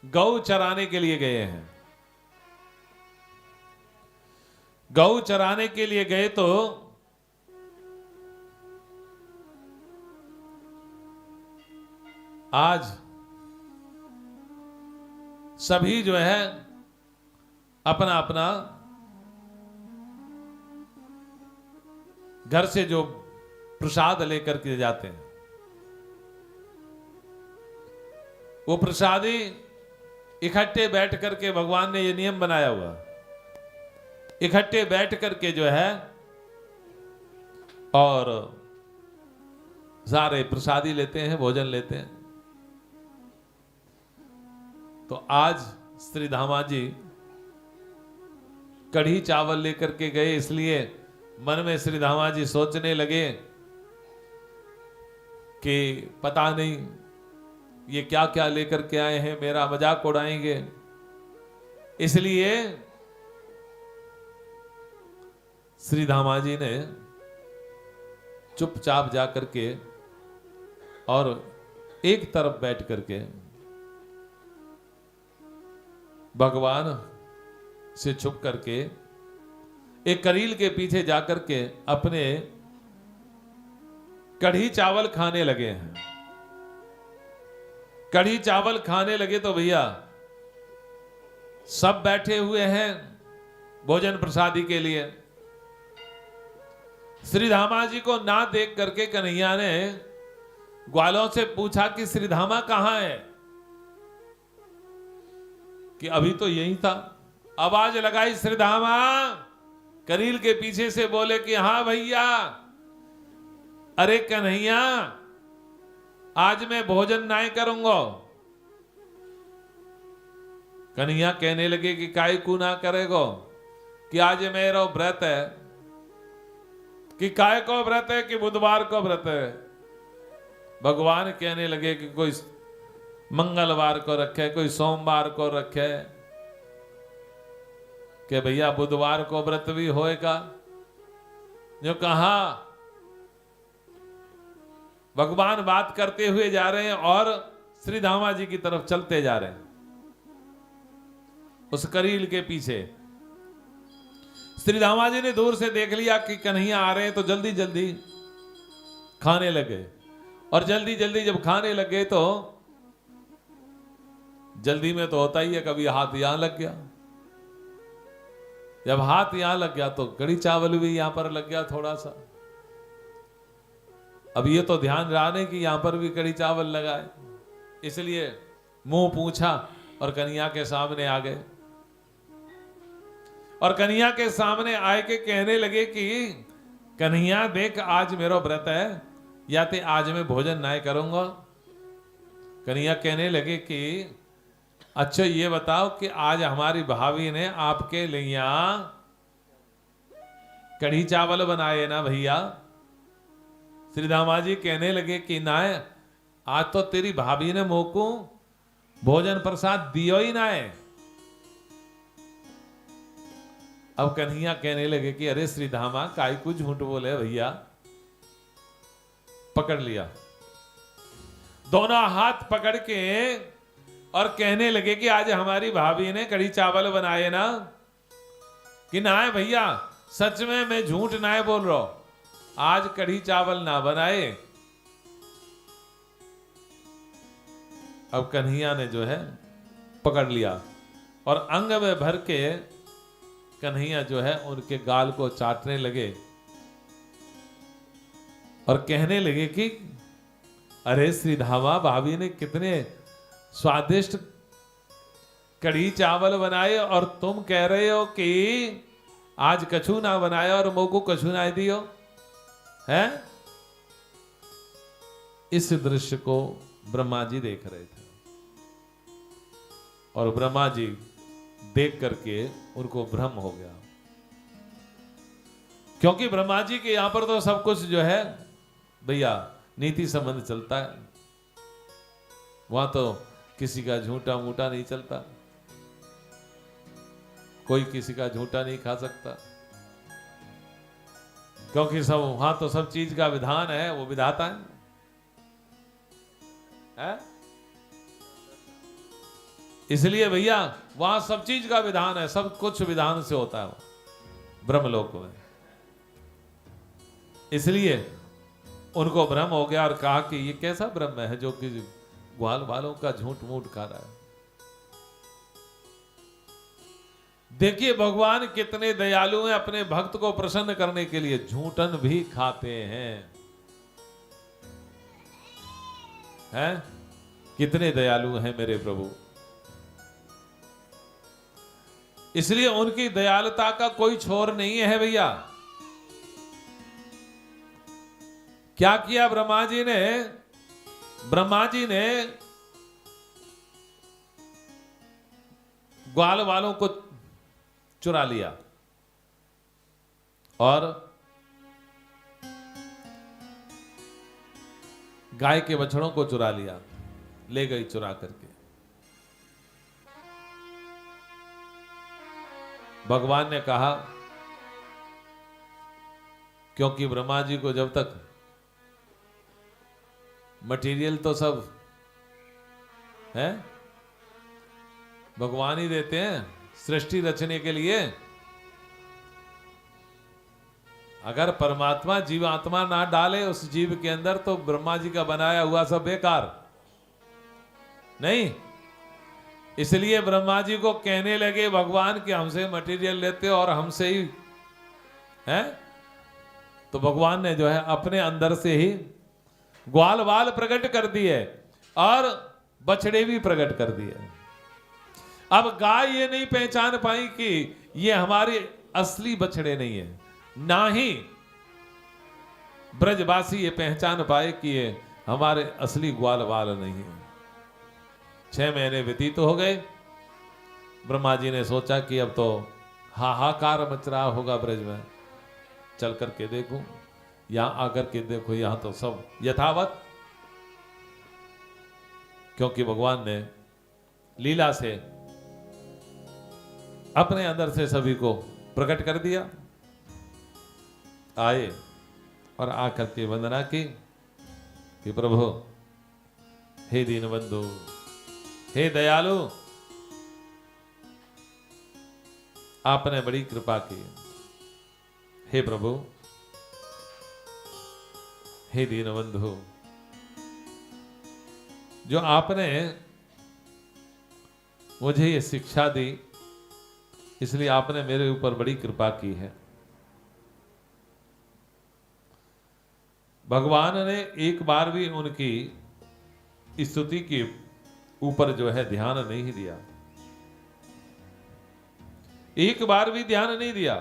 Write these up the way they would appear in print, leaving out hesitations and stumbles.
गौ चराने के लिए गए हैं। गौ चराने के लिए गए तो आज सभी जो है अपना अपना घर से जो प्रसाद लेकर के जाते हैं, वो प्रसादी इकट्ठे बैठ करके, भगवान ने ये नियम बनाया हुआ, इकट्ठे बैठ करके जो है और सारे प्रसादी लेते हैं, भोजन लेते हैं। तो आज श्री धामा जी कढ़ी चावल लेकर के गए, इसलिए मन में श्री धामा जी सोचने लगे कि पता नहीं ये क्या क्या लेकर के आए हैं, मेरा मजाक उड़ाएंगे। इसलिए श्री धामा जी ने चुपचाप जाकर के और एक तरफ बैठ करके भगवान से छुप करके एक करील के पीछे जाकर के अपने कढ़ी चावल खाने लगे हैं। कढ़ी चावल खाने लगे तो भैया सब बैठे हुए हैं भोजन प्रसादी के लिए। श्री धामा जी को ना देख करके कन्हैया ने ग्वालों से पूछा कि श्री धामा कहां है, कि अभी तो यही था। आवाज लगाई श्री धामा, करील के पीछे से बोले कि हां भैया। अरे कन्हैया, आज मैं भोजन नहीं करूंगा। कन्हैया कहने लगे कि काय को ना करेगो, कि आज मेरा व्रत है। कि काय को व्रत है, कि बुधवार को व्रत है। भगवान कहने लगे कि कोई मंगलवार को रखे, कोई सोमवार को रखे, कि भैया बुधवार को व्रत भी होएगा। जो कहा, भगवान बात करते हुए जा रहे हैं और श्री धामा जी की तरफ चलते जा रहे हैं उस करील के पीछे। श्री धामा जी ने दूर से देख लिया कि कन्हैया आ रहे हैं, तो जल्दी जल्दी खाने लगे। और जल्दी जल्दी जब खाने लगे तो जल्दी में तो होता ही है, कभी हाथ यहां लग गया। जब हाथ यहां लग गया तो कढ़ी चावल भी यहां पर लग गया थोड़ा सा। अब ये तो ध्यान रहा नहीं कि यहां पर भी कढ़ी चावल लगाए, इसलिए मुंह पूछा और कन्हैया के सामने आ गए। और कन्हैया के सामने आए के कहने लगे कि कन्हैया देख, आज मेरा व्रत है, या ते आज मैं भोजन नहीं करूंगा। कन्हैया कहने लगे कि अच्छा ये बताओ कि आज हमारी भाभी ने आपके लिए कढ़ी चावल बनाए ना भैया। श्री धामा जी कहने लगे कि ना, आज तो तेरी भाभी ने मोको भोजन प्रसाद दियो ही ना है। अब कन्हैया कहने लगे कि अरे श्री धामा, काय को झूठ बोले भैया। पकड़ लिया, दोनों हाथ पकड़ के और कहने लगे कि आज हमारी भाभी ने कढ़ी चावल बनाए ना, कि ना है भैया, सच में मैं झूठ ना बोल रहा हूं, आज कढ़ी चावल ना बनाए। अब कन्हैया ने जो है पकड़ लिया और अंग में भर के कन्हैया जो है उनके गाल को चाटने लगे और कहने लगे कि अरे श्री धामा, भाभी ने कितने स्वादिष्ट कढ़ी चावल बनाए और तुम कह रहे हो कि आज कछु ना बनाया और मोको कछु ना दियो है। इस दृश्य को ब्रह्मा जी देख रहे थे और ब्रह्मा जी देख करके उनको भ्रम हो गया, क्योंकि ब्रह्मा जी के यहां पर तो सब कुछ जो है भैया नीति संबंध चलता है। वहां तो किसी का झूठा मूठा नहीं चलता, कोई किसी का झूठा नहीं खा सकता, क्योंकि सब वहां तो सब चीज का विधान है, वो विधाता है। है? इसलिए भैया वहां सब चीज का विधान है, सब कुछ विधान से होता है ब्रह्मलोक में। इसलिए उनको भ्रम हो गया और कहा कि ये कैसा ब्रह्म है जो कि ग्वाल वालों का झूठ मूठ खा रहा है। देखिए भगवान कितने दयालु हैं, अपने भक्त को प्रसन्न करने के लिए झूठन भी खाते हैं। हैं? कितने दयालु हैं मेरे प्रभु। इसलिए उनकी दयालुता का कोई छोर नहीं है भैया। क्या किया ब्रह्मा जी ने? ब्रह्मा जी ने ग्वाल वालों को चुरा लिया और गाय के बछड़ों को चुरा लिया, ले गई चुरा करके। भगवान ने कहा, क्योंकि ब्रह्मा जी को जब तक मटेरियल तो सब है भगवान ही देते हैं सृष्टि रचने के लिए। अगर परमात्मा जीवात्मा ना डाले उस जीव के अंदर तो ब्रह्मा जी का बनाया हुआ सब बेकार नहीं। इसलिए ब्रह्मा जी को कहने लगे भगवान कि हमसे मटेरियल लेते और हमसे ही है। तो भगवान ने जो है अपने अंदर से ही ग्वाल वाल प्रकट कर दिए और बछड़े भी प्रकट कर दिए। अब गाय ये नहीं पहचान पाई कि ये हमारे असली बछड़े नहीं है, ना ही ब्रजवासी ये पहचान पाए कि ये हमारे असली ग्वाल वाल नहीं है। 6 महीने व्यतीत हो गए। ब्रह्मा जी ने सोचा कि अब तो हाहाकार मच रहा होगा ब्रज में, चल करके देखूं। यहां आकर के देखो, यहां तो सब यथावत, क्योंकि भगवान ने लीला से अपने अंदर से सभी को प्रकट कर दिया। आए और आकर के वंदना की कि प्रभु हे दीनबंधु, हे दयालु, आपने बड़ी कृपा की। हे प्रभु, हे दीनबंधु, जो आपने मुझे ये शिक्षा दी, इसलिए आपने मेरे ऊपर बड़ी कृपा की है। भगवान ने एक बार भी उनकी स्तुति के ऊपर जो है ध्यान नहीं दिया, एक बार भी ध्यान नहीं दिया,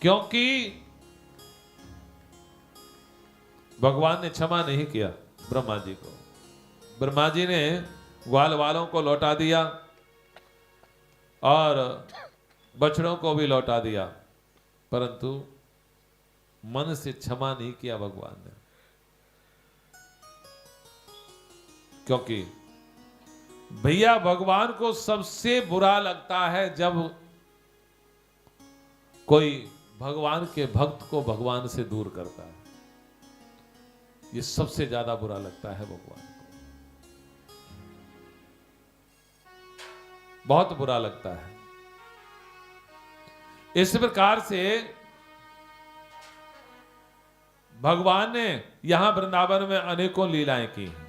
क्योंकि भगवान ने क्षमा नहीं किया ब्रह्मा जी को। ब्रह्मा जी ने ग्वाल वालों को लौटा दिया और बछड़ों को भी लौटा दिया, परंतु मन से क्षमा नहीं किया भगवान ने। क्योंकि भैया भगवान को सबसे बुरा लगता है जब कोई भगवान के भक्त को भगवान से दूर करता है। ये सबसे ज्यादा बुरा लगता है भगवान को, बहुत बुरा लगता है। इस प्रकार से भगवान ने यहां वृंदावन में अनेकों लीलाएं की हैं।